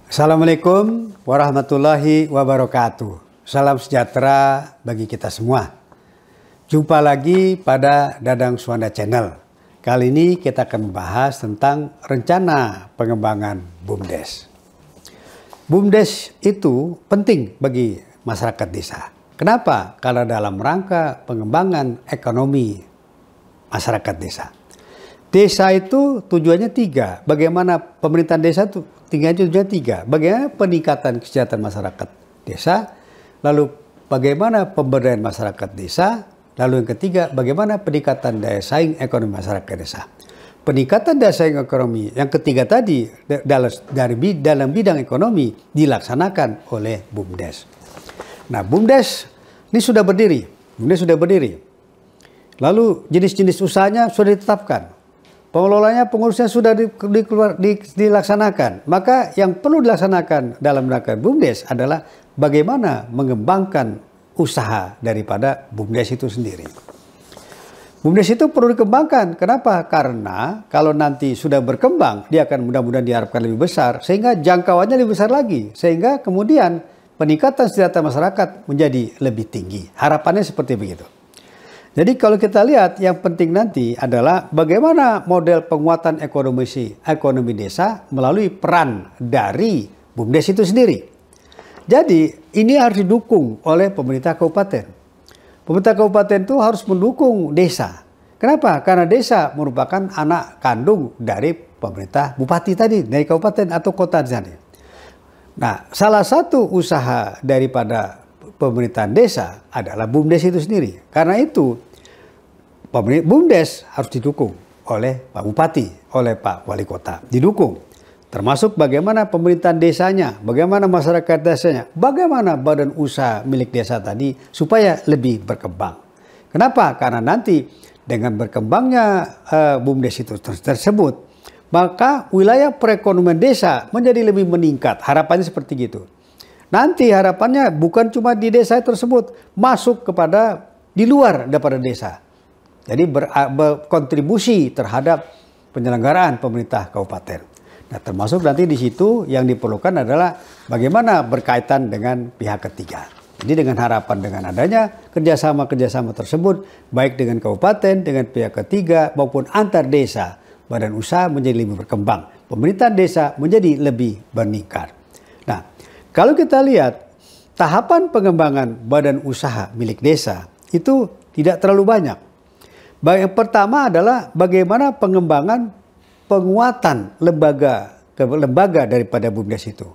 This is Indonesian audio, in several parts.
Assalamualaikum warahmatullahi wabarakatuh. Salam sejahtera bagi kita semua. Jumpa lagi pada Dadang Suwanda Channel. Kali ini kita akan membahas tentang rencana pengembangan BUMDes. BUMDes itu penting bagi masyarakat desa. Kenapa? Karena dalam rangka pengembangan ekonomi masyarakat desa. Desa itu tujuannya tiga. Bagaimana pemerintahan desa itu tujuannya tiga. Bagaimana peningkatan kesejahteraan masyarakat desa. Lalu bagaimana pemberdayaan masyarakat desa. Lalu yang ketiga, bagaimana peningkatan daya saing ekonomi masyarakat desa. Peningkatan daya saing ekonomi yang ketiga tadi dalam bidang ekonomi dilaksanakan oleh BUMDes. Nah, BUMDes ini sudah berdiri. BUMDes sudah berdiri. Lalu jenis-jenis usahanya sudah ditetapkan. Pengelolanya, pengurusnya sudah dilaksanakan. Maka yang perlu dilaksanakan dalam rangka BUMDes adalah bagaimana mengembangkan usaha daripada BUMDes itu sendiri. BUMDes itu perlu dikembangkan. Kenapa? Karena kalau nanti sudah berkembang, dia akan mudah-mudahan diharapkan lebih besar, sehingga jangkauannya lebih besar lagi. Sehingga kemudian peningkatan kesejahteraan masyarakat menjadi lebih tinggi. Harapannya seperti begitu. Jadi kalau kita lihat yang penting nanti adalah bagaimana model penguatan ekonomi desa melalui peran dari BUMDes itu sendiri. Jadi ini harus didukung oleh pemerintah kabupaten. Pemerintah kabupaten itu harus mendukung desa. Kenapa? Karena desa merupakan anak kandung dari pemerintah bupati tadi, dari kabupaten atau kota tadi. Nah, salah satu usaha daripada pemerintahan desa adalah BUMDes itu sendiri. Karena itu BUMDes harus didukung oleh Pak Bupati, oleh Pak Wali Kota. Didukung. Termasuk bagaimana pemerintahan desanya, bagaimana masyarakat desanya, bagaimana badan usaha milik desa tadi supaya lebih berkembang. Kenapa? Karena nanti dengan berkembangnya BUMDes itu tersebut, maka wilayah perekonomian desa menjadi lebih meningkat. Harapannya seperti gitu. Nanti harapannya bukan cuma di desa tersebut, masuk kepada di luar daripada desa. Jadi berkontribusi terhadap penyelenggaraan pemerintah kabupaten. Nah, termasuk nanti di situ yang diperlukan adalah bagaimana berkaitan dengan pihak ketiga. Jadi dengan harapan dengan adanya kerjasama tersebut, baik dengan kabupaten, dengan pihak ketiga, maupun antar desa, badan usaha menjadi lebih berkembang. Pemerintahan desa menjadi lebih meningkat. Nah, kalau kita lihat tahapan pengembangan badan usaha milik desa itu tidak terlalu banyak. Yang pertama adalah bagaimana pengembangan penguatan lembaga daripada BUMDes itu.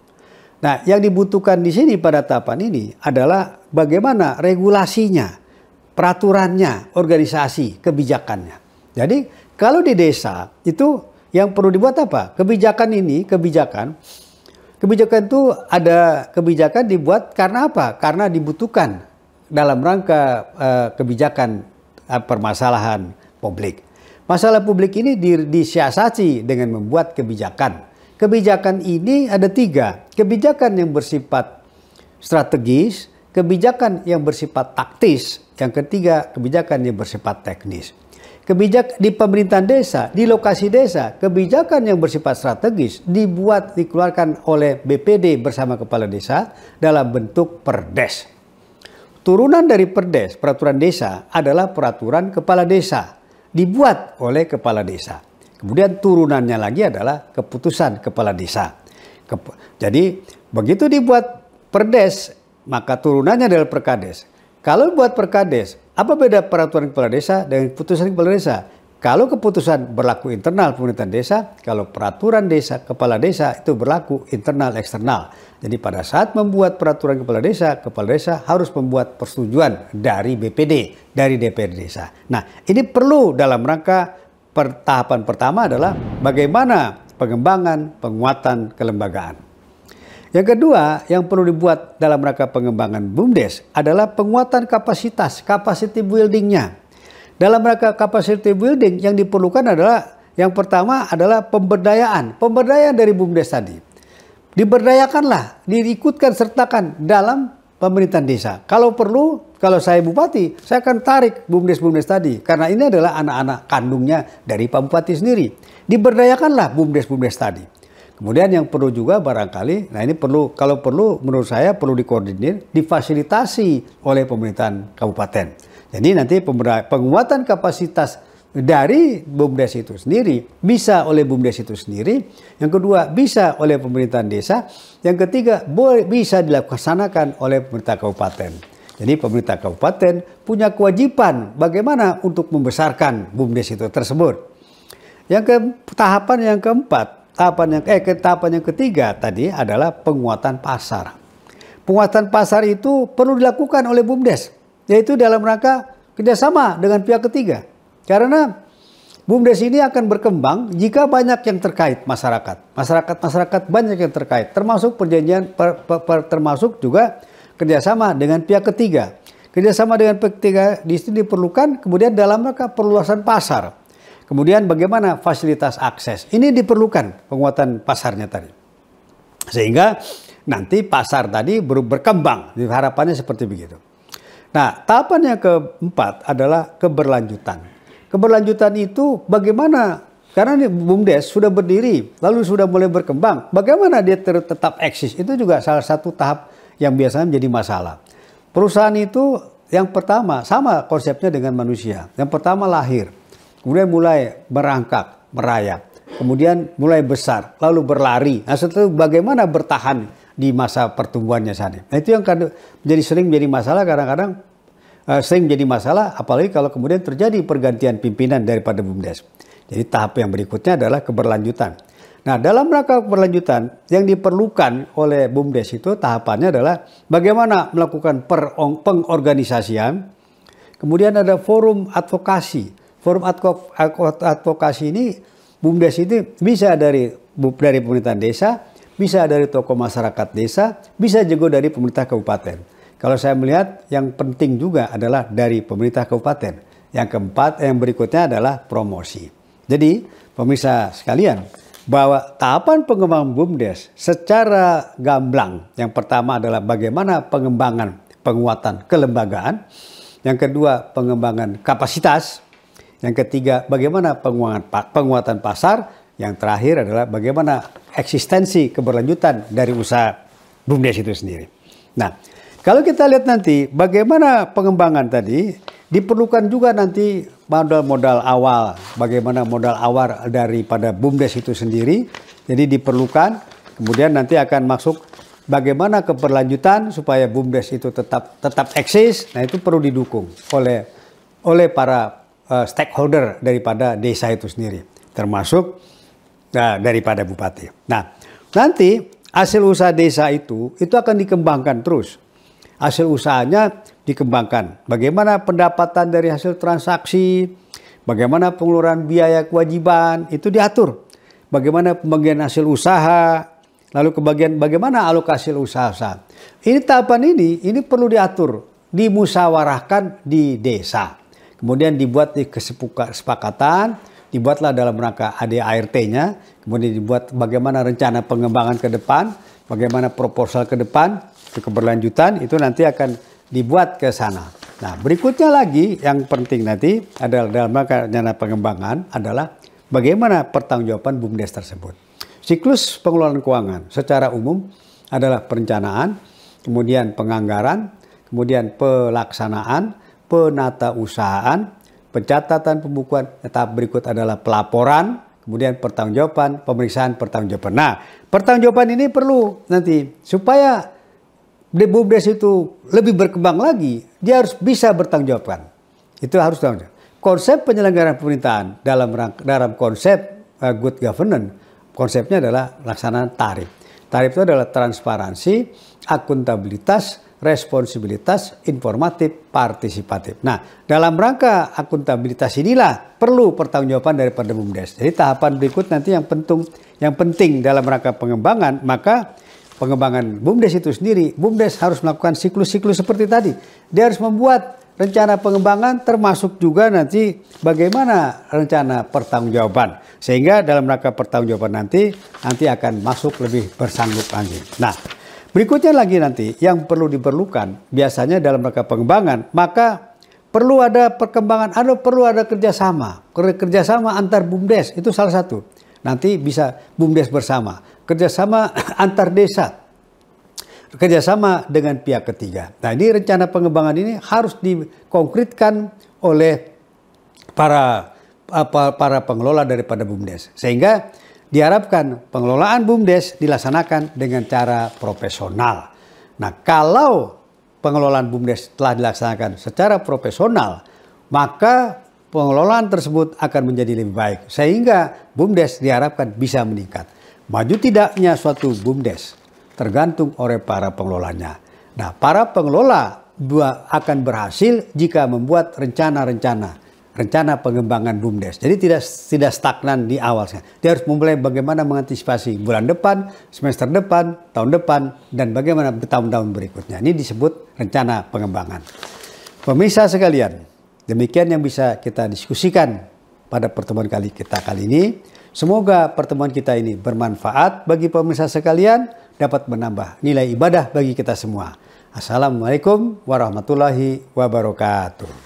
Nah, yang dibutuhkan di sini pada tahapan ini adalah bagaimana regulasinya, peraturannya, organisasi, kebijakannya. Jadi kalau di desa itu yang perlu dibuat apa? Kebijakan itu ada kebijakan dibuat karena apa? Karena dibutuhkan dalam rangka kebijakan permasalahan publik. Masalah publik ini disiasati dengan membuat kebijakan. Kebijakan ini ada tiga. Kebijakan yang bersifat strategis, kebijakan yang bersifat taktis, yang ketiga kebijakan yang bersifat teknis. Di pemerintahan desa, di lokasi desa, kebijakan yang bersifat strategis dikeluarkan oleh BPD bersama kepala desa dalam bentuk perdes. Turunan dari perdes, peraturan desa adalah peraturan kepala desa, dibuat oleh kepala desa. Kemudian turunannya lagi adalah keputusan kepala desa. Jadi begitu dibuat perdes, maka turunannya adalah perkades. Kalau buat perkades, apa beda peraturan kepala desa dengan keputusan kepala desa? Kalau keputusan berlaku internal pemerintahan desa, kalau peraturan desa kepala desa itu berlaku internal eksternal. Jadi pada saat membuat peraturan kepala desa harus membuat persetujuan dari BPD, dari DPRD desa. Nah, ini perlu dalam rangka tahapan pertama adalah bagaimana pengembangan penguatan kelembagaan. Yang kedua, yang perlu dibuat dalam rangka pengembangan BUMDes adalah penguatan kapasitas, capacity building-nya. Dalam rangka capacity building yang diperlukan adalah yang pertama adalah pemberdayaan dari BUMDes tadi. Diberdayakanlah, diikutkan sertakan dalam pemerintahan desa. Kalau perlu, kalau saya bupati, saya akan tarik BUMDes tadi. Karena ini adalah anak-anak kandungnya dari Pak Bupati sendiri. Diberdayakanlah BUMDes tadi. Kemudian yang perlu juga barangkali, nah ini perlu, kalau perlu menurut saya perlu dikoordinir, difasilitasi oleh pemerintahan kabupaten. Jadi nanti penguatan kapasitas dari BUMDes itu sendiri, bisa oleh BUMDes itu sendiri. Yang kedua, bisa oleh pemerintahan desa. Yang ketiga, bisa dilaksanakan oleh pemerintah kabupaten. Jadi pemerintah kabupaten punya kewajiban bagaimana untuk membesarkan BUMDes itu tersebut. Tahapan yang keempat, tahapan yang ketiga tadi adalah penguatan pasar. Penguatan pasar itu perlu dilakukan oleh BUMDes, yaitu dalam rangka kerjasama dengan pihak ketiga. Karena BUMDes ini akan berkembang jika banyak yang terkait masyarakat. Masyarakat banyak yang terkait, termasuk perjanjian, termasuk juga kerjasama dengan pihak ketiga. Kerjasama dengan pihak ketiga di sini diperlukan, kemudian dalam rangka perluasan pasar. Kemudian bagaimana fasilitas akses. Ini diperlukan penguatan pasarnya tadi. Sehingga nanti pasar tadi berkembang. Harapannya seperti begitu. Nah, tahapan yang keempat adalah keberlanjutan. Keberlanjutan itu bagaimana, karena BUMDes sudah berdiri, lalu sudah mulai berkembang, bagaimana dia tetap eksis, itu juga salah satu tahap yang biasanya menjadi masalah. Perusahaan itu yang pertama, sama konsepnya dengan manusia. Yang pertama lahir, kemudian mulai merangkak, merayap, kemudian mulai besar, lalu berlari. Nah setelah itu bagaimana bertahan di masa pertumbuhannya saat ini. Nah itu yang sering menjadi masalah kadang-kadang. Sering menjadi masalah, apalagi kalau kemudian terjadi pergantian pimpinan daripada BUMDes. Jadi tahap yang berikutnya adalah keberlanjutan. Nah, dalam rangka keberlanjutan yang diperlukan oleh BUMDes itu tahapannya adalah bagaimana melakukan pengorganisasian. Kemudian ada forum advokasi. Forum advokasi ini BUMDes ini bisa dari pemerintahan desa, bisa dari tokoh masyarakat desa, bisa juga dari pemerintah kabupaten. Kalau saya melihat yang penting juga adalah dari pemerintah kabupaten. Yang keempat, yang berikutnya adalah promosi. Jadi, pemirsa sekalian, bahwa tahapan pengembangan BUMDes secara gamblang, yang pertama adalah bagaimana pengembangan penguatan kelembagaan, yang kedua pengembangan kapasitas, yang ketiga bagaimana penguatan pasar, yang terakhir adalah bagaimana eksistensi keberlanjutan dari usaha BUMDes itu sendiri. Nah, kalau kita lihat nanti bagaimana pengembangan tadi, diperlukan juga nanti modal awal. Bagaimana modal awal daripada BUMDes itu sendiri. Jadi diperlukan, kemudian nanti akan masuk bagaimana keberlanjutan supaya BUMDes itu tetap eksis. Nah itu perlu didukung oleh para stakeholder daripada desa itu sendiri. Termasuk daripada bupati. Nah nanti hasil usaha desa itu akan dikembangkan terus. Hasil usahanya dikembangkan. Bagaimana pendapatan dari hasil transaksi, bagaimana pengeluaran biaya kewajiban, itu diatur. Bagaimana pembagian hasil usaha, lalu bagaimana alokasi usaha. Ini tahapan ini perlu diatur, dimusyawarahkan di desa. Kemudian dibuat di kesepakatan, dibuatlah dalam rangka ADART-nya, kemudian dibuat bagaimana rencana pengembangan ke depan, bagaimana proposal ke depan, keberlanjutan itu nanti akan dibuat ke sana. Nah, berikutnya lagi yang penting nanti adalah dalam rangka rencana pengembangan adalah bagaimana pertanggungjawaban BUMDes tersebut. Siklus pengelolaan keuangan secara umum adalah perencanaan, kemudian penganggaran, kemudian pelaksanaan, penatausahaan, pencatatan pembukuan, tahap berikut adalah pelaporan, kemudian pertanggungjawaban, pemeriksaan pertanggungjawaban. Nah, pertanggungjawaban ini perlu nanti supaya BUMDes itu lebih berkembang lagi, dia harus bisa bertanggungjawabkan. Itu harus tanggung jawab. Konsep penyelenggaraan pemerintahan dalam konsep good governance, konsepnya adalah laksanaan tarif. Tarif itu adalah transparansi, akuntabilitas, responsibilitas, informatif, partisipatif. Nah, dalam rangka akuntabilitas inilah perlu pertanggungjawaban daripada BUMDes. Jadi tahapan berikut nanti yang penting dalam rangka pengembangan, maka pengembangan BUMDes itu sendiri, BUMDes harus melakukan siklus-siklus seperti tadi. Dia harus membuat rencana pengembangan termasuk juga nanti bagaimana rencana pertanggungjawaban. Sehingga dalam rangka pertanggungjawaban nanti akan masuk lebih bersanggup lagi. Nah, berikutnya lagi nanti yang diperlukan biasanya dalam rangka pengembangan, maka perlu ada perkembangan, perlu ada kerjasama antar BUMDes, itu salah satu. Nanti bisa BUMDes bersama. kerjasama antar desa, kerjasama dengan pihak ketiga. Nah, ini rencana pengembangan ini harus dikonkretkan oleh para pengelola daripada BUMDes, sehingga diharapkan pengelolaan BUMDes dilaksanakan dengan cara profesional. Nah, kalau pengelolaan BUMDes telah dilaksanakan secara profesional, maka pengelolaan tersebut akan menjadi lebih baik, sehingga BUMDes diharapkan bisa meningkat. Maju tidaknya suatu BUMDes tergantung oleh para pengelolanya. Nah, para pengelola akan berhasil jika membuat rencana pengembangan BUMDes. Jadi tidak stagnan di awal. Dia harus memulai bagaimana mengantisipasi bulan depan, semester depan, tahun depan, dan bagaimana tahun-tahun berikutnya. Ini disebut rencana pengembangan. Pemirsa sekalian, demikian yang bisa kita diskusikan pada pertemuan kita kali ini. Semoga pertemuan kita ini bermanfaat bagi pemirsa sekalian, dapat menambah nilai ibadah bagi kita semua. Assalamualaikum warahmatullahi wabarakatuh.